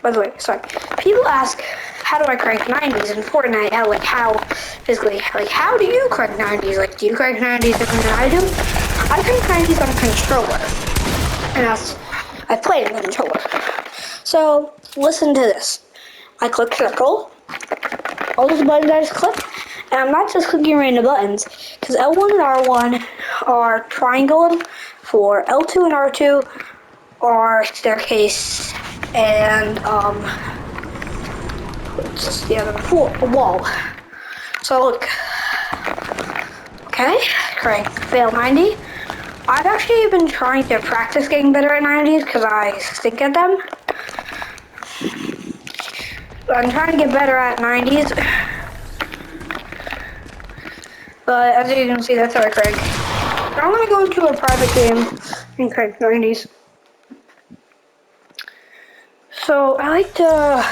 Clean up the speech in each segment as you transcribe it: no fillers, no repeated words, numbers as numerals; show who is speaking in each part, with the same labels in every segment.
Speaker 1: By the way, sorry. People ask, how do I crank 90s in Fortnite? Physically, how do you crank 90s? Like, do you crank 90s different than I do? I crank 90s on a controller. And I played with a controller. So, listen to this. I click circle. All those buttons I just click. And I'm not just clicking random buttons, because L1 and R1 are triangle for L2 and R2 are staircase and what's the other one? Wall. So look, okay, crank, fail 90. I've actually been trying to practice getting better at 90s because I stink at them. I'm trying to get better at 90s. But as you can see, that's how I crank. I'm gonna go into a private game and crank 90s. So I like to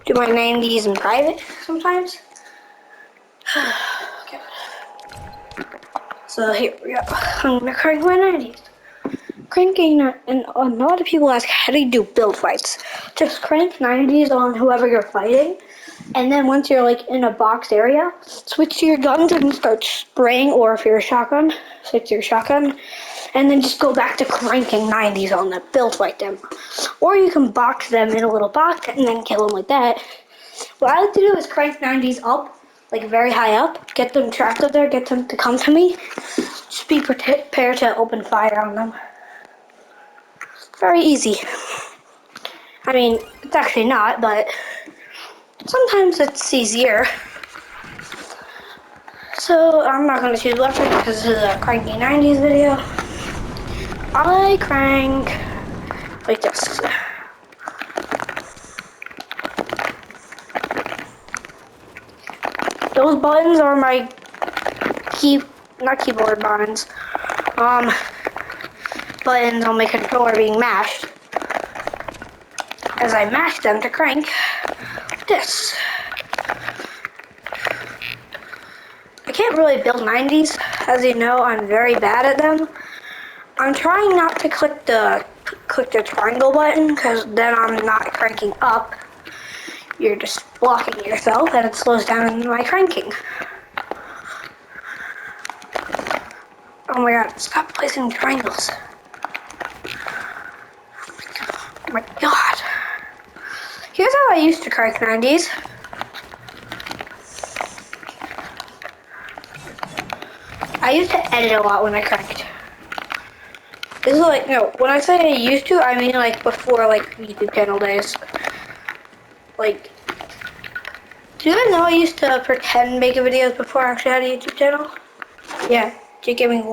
Speaker 1: do my 90s in private sometimes. Okay. So here we go. I'm gonna crank my 90s. Cranking, and a lot of people ask, how do you do build fights? Just crank 90s on whoever you're fighting, and then once you're like in a boxed area, switch to your guns and start spraying, or if you're a shotgun, switch to your shotgun, and then just go back to cranking 90s on them, build fight them. Or you can box them in a little box and then kill them like that. What I like to do is crank 90s up, like very high up, get them trapped up there, get them to come to me, just be prepared to open fire on them. Very easy. I mean, it's actually not, but sometimes it's easier. So I'm not going to choose weapon because this is a cranky 90s video. I crank like this. Those buttons are my not keyboard buttons. Buttons on my controller being mashed. As I mash them to crank this. I can't really build 90s. As you know, I'm very bad at them. I'm trying not to click the triangle button because then I'm not cranking up. You're just blocking yourself and it slows down my cranking. Oh my god, stop placing triangles. Oh my god. Here's how I used to crank 90s. I used to edit a lot when I cranked. This is like, no, when I say I used to, I mean like before like YouTube channel days. Like, do you guys know I used to pretend making videos before I actually had a YouTube channel? Yeah, just give me